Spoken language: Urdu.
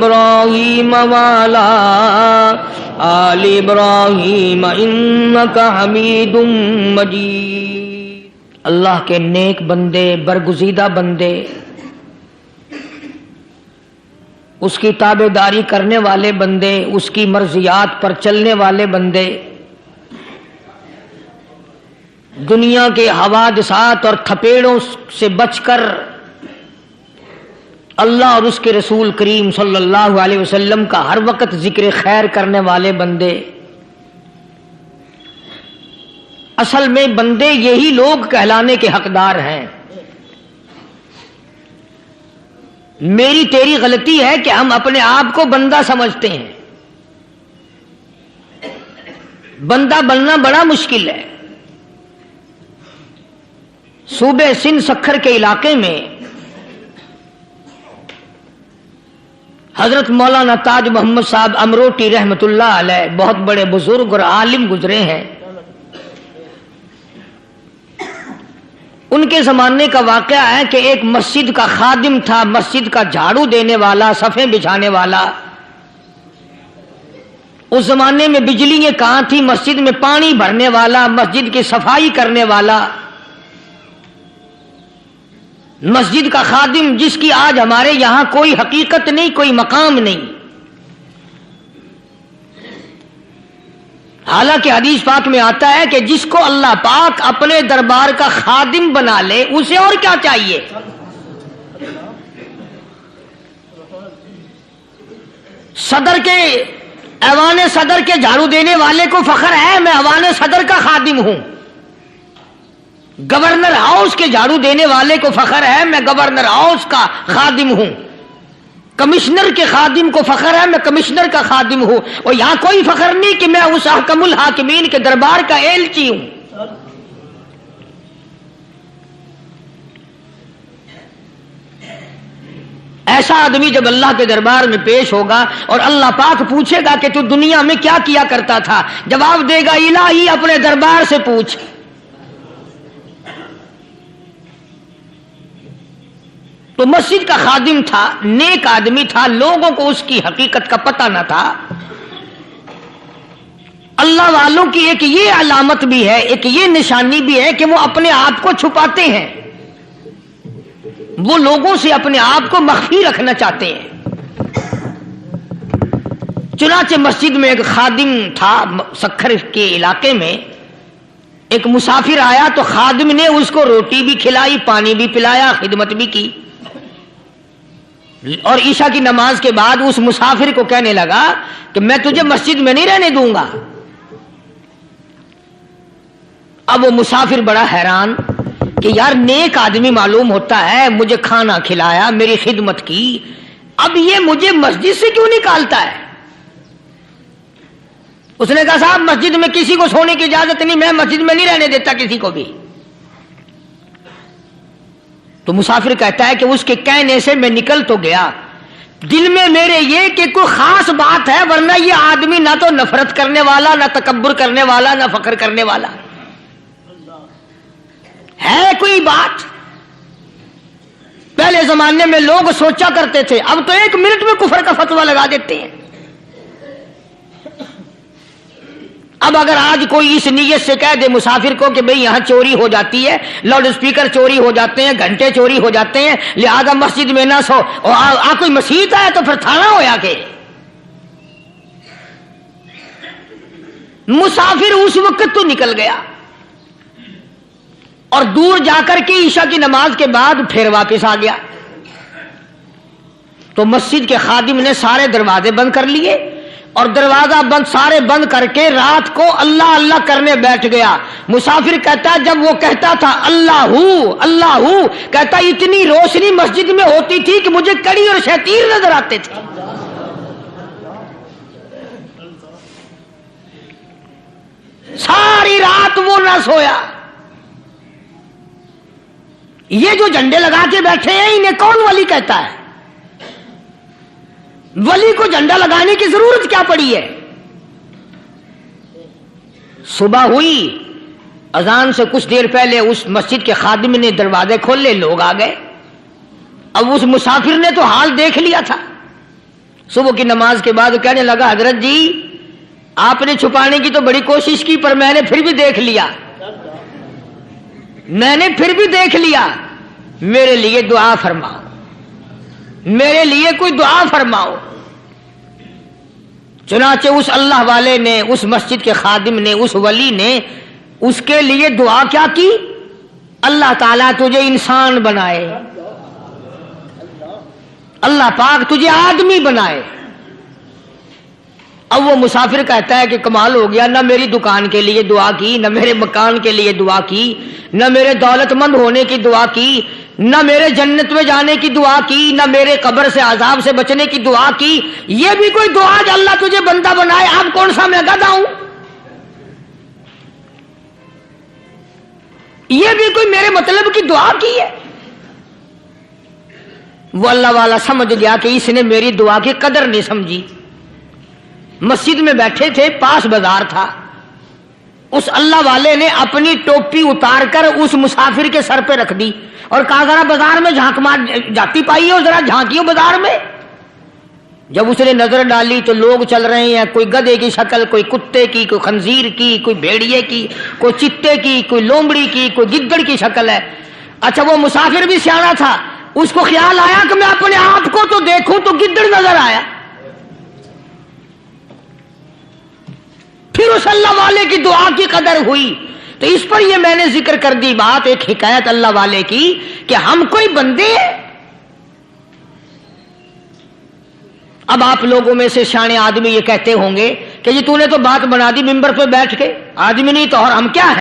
ابراہیم وعلی آل ابراہیم انک حمید مجید۔ اللہ کے نیک بندے، برگزیدہ بندے، اس کی تابع داری کرنے والے بندے، اس کی مرضیات پر چلنے والے بندے، دنیا کے حوادثات اور تھپیڑوں سے بچ کر اللہ اور اس کے رسول کریم صلی اللہ علیہ وسلم کا ہر وقت ذکر خیر کرنے والے بندے۔ اصل میں بندے یہی لوگ کہلانے کے حقدار ہیں۔ میری تیری غلطی ہے کہ ہم اپنے آپ کو بندہ سمجھتے ہیں۔ بندہ بننا بڑا مشکل ہے۔ صوبے سندھ سکھر کے علاقے میں حضرت مولانا تاج محمد صاحب امروٹی رحمت اللہ علیہ بہت بڑے بزرگ اور عالم گزرے ہیں۔ ان کے زمانے کا واقعہ ہے کہ ایک مسجد کا خادم تھا، مسجد کا جھاڑو دینے والا، صفیں بچھانے والا۔ اس زمانے میں بجلیاں کہاں تھی، مسجد میں پانی بھرنے والا، مسجد کی صفائی کرنے والا، مسجد کا خادم، جس کی آج ہمارے یہاں کوئی حقیقت نہیں، کوئی مقام نہیں۔ حالانکہ حدیث پاک میں آتا ہے کہ جس کو اللہ پاک اپنے دربار کا خادم بنا لے اسے اور کیا چاہیے۔ صدر کے ایوان صدر کے جھاڑو دینے والے کو فخر ہے میں ایوان صدر کا خادم ہوں۔ گورنر ہاؤس کے جھاڑو دینے والے کو فخر ہے میں گورنر ہاؤس کا خادم ہوں۔ کمشنر کے خادم کو فخر ہے میں کمشنر کا خادم ہوں۔ اور یہاں کوئی فخر نہیں کہ میں اس حکم الحاکمین کے دربار کا ایلچی ہوں۔ ایسا آدمی جب اللہ کے دربار میں پیش ہوگا اور اللہ پاک پوچھے گا کہ تو دنیا میں کیا کیا کرتا تھا، جواب دے گا الہی اپنے دربار سے پوچھ۔ تو مسجد کا خادم تھا، نیک آدمی تھا، لوگوں کو اس کی حقیقت کا پتہ نہ تھا۔ اللہ والوں کی ایک یہ علامت بھی ہے، ایک یہ نشانی بھی ہے کہ وہ اپنے آپ کو چھپاتے ہیں، وہ لوگوں سے اپنے آپ کو مخفی رکھنا چاہتے ہیں۔ چنانچہ مسجد میں ایک خادم تھا، سکھر کے علاقے میں ایک مسافر آیا تو خادم نے اس کو روٹی بھی کھلائی، پانی بھی پلایا، خدمت بھی کی، اور عشاء کی نماز کے بعد اس مسافر کو کہنے لگا کہ میں تجھے مسجد میں نہیں رہنے دوں گا۔ اب وہ مسافر بڑا حیران کہ یار نیک آدمی معلوم ہوتا ہے، مجھے کھانا کھلایا، میری خدمت کی، اب یہ مجھے مسجد سے کیوں نکالتا ہے؟ اس نے کہا صاحب مسجد میں کسی کو سونے کی اجازت نہیں، میں مسجد میں نہیں رہنے دیتا کسی کو بھی۔ تو مسافر کہتا ہے کہ اس کے کہنے سے میں نکل تو گیا، دل میں میرے یہ کہ کوئی خاص بات ہے، ورنہ یہ آدمی نہ تو نفرت کرنے والا، نہ تکبر کرنے والا، نہ فخر کرنے والا ہے کوئی بات۔ پہلے زمانے میں لوگ سوچا کرتے تھے، اب تو ایک منٹ میں کفر کا فتویٰ لگا دیتے ہیں۔ اب اگر آج کوئی اس نیت سے کہہ دے مسافر کو کہ بھئی یہاں چوری ہو جاتی ہے، لاؤڈ اسپیکر چوری ہو جاتے ہیں، گھنٹے چوری ہو جاتے ہیں، لہذا مسجد میں نہ سو، اور کوئی مسیحت ہے تو پھر تھانہ ہویا کہ مسافر اس وقت تو نکل گیا اور دور جا کر کے عشاء کی نماز کے بعد پھر واپس آ گیا۔ تو مسجد کے خادم نے سارے دروازے بند کر لیے اور دروازہ بند سارے بند کر کے رات کو اللہ اللہ کرنے بیٹھ گیا۔ مسافر کہتا جب وہ کہتا تھا اللہ اللہ کہتا اتنی روشنی مسجد میں ہوتی تھی کہ مجھے کڑی اور شتیر نظر آتے تھے۔ ساری رات وہ نہ سویا۔ یہ جو جھنڈے لگا کے بیٹھے ہیں انہیں کون ولی کہتا ہے؟ ولی کو جھنڈا لگانے کی ضرورت کیا پڑی ہے؟ صبح ہوئی، اذان سے کچھ دیر پہلے اس مسجد کے خادم نے دروازے کھولے، لوگ آ گئے۔ اب اس مسافر نے تو حال دیکھ لیا تھا، صبح کی نماز کے بعد کہنے لگا حضرت جی آپ نے چھپانے کی تو بڑی کوشش کی پر میں نے پھر بھی دیکھ لیا، میں نے پھر بھی دیکھ لیا، میرے لیے دعا فرماؤ، میرے لیے کوئی دعا فرماؤ۔ چنانچہ اس اللہ والے نے، اس مسجد کے خادم نے، اس ولی نے اس کے لیے دعا کیا کی؟ اللہ تعالیٰ تجھے انسان بنائے، اللہ پاک تجھے آدمی بنائے۔ اب وہ مسافر کہتا ہے کہ کمال ہو گیا، نہ میری دکان کے لیے دعا کی، نہ میرے مکان کے لیے دعا کی، نہ میرے دولت مند ہونے کی دعا کی، نہ میرے جنت میں جانے کی دعا کی، نہ میرے قبر سے عذاب سے بچنے کی دعا کی۔ یہ بھی کوئی دعا کہ اللہ تجھے بندہ بنائے؟ اب کون سا میں گدھا ہوں؟ یہ بھی کوئی میرے مطلب کی دعا کی ہے؟ وہ اللہ والا سمجھ گیا کہ اس نے میری دعا کی قدر نہیں سمجھی۔ مسجد میں بیٹھے تھے، پاس بازار تھا، اس اللہ والے نے اپنی ٹوپی اتار کر اس مسافر کے سر پہ رکھ دی اور کہا ذرا بازار میں جھانک مار جاتی پائی ہو، ذرا جھانکیو بازار میں۔ جب اس نے نظر ڈالی تو لوگ چل رہے ہیں، کوئی گدھے کی شکل، کوئی کتے کی، کوئی خنزیر کی، کوئی بھیڑیے کی، کوئی چتے کی، کوئی لومڑی کی، کوئی گدڑ کی شکل ہے۔ اچھا وہ مسافر بھی سیانا تھا، اس کو خیال آیا کہ میں اپنے آپ کو تو دیکھوں تو گدڑ نظر آیا۔ پھر اس اللہ والے کی دعا کی قدر ہوئی۔ تو اس پر یہ میں نے ذکر کر دی بات، ایک حکایت اللہ والے کی کہ ہم کوئی بندے ہیں۔ اب آپ لوگوں میں سے شانے آدمی یہ کہتے ہوں گے کہ جی تو نے تو بات بنا دی ممبر پہ بیٹھ کے، آدمی نہیں تو اور ہم کیا ہے؟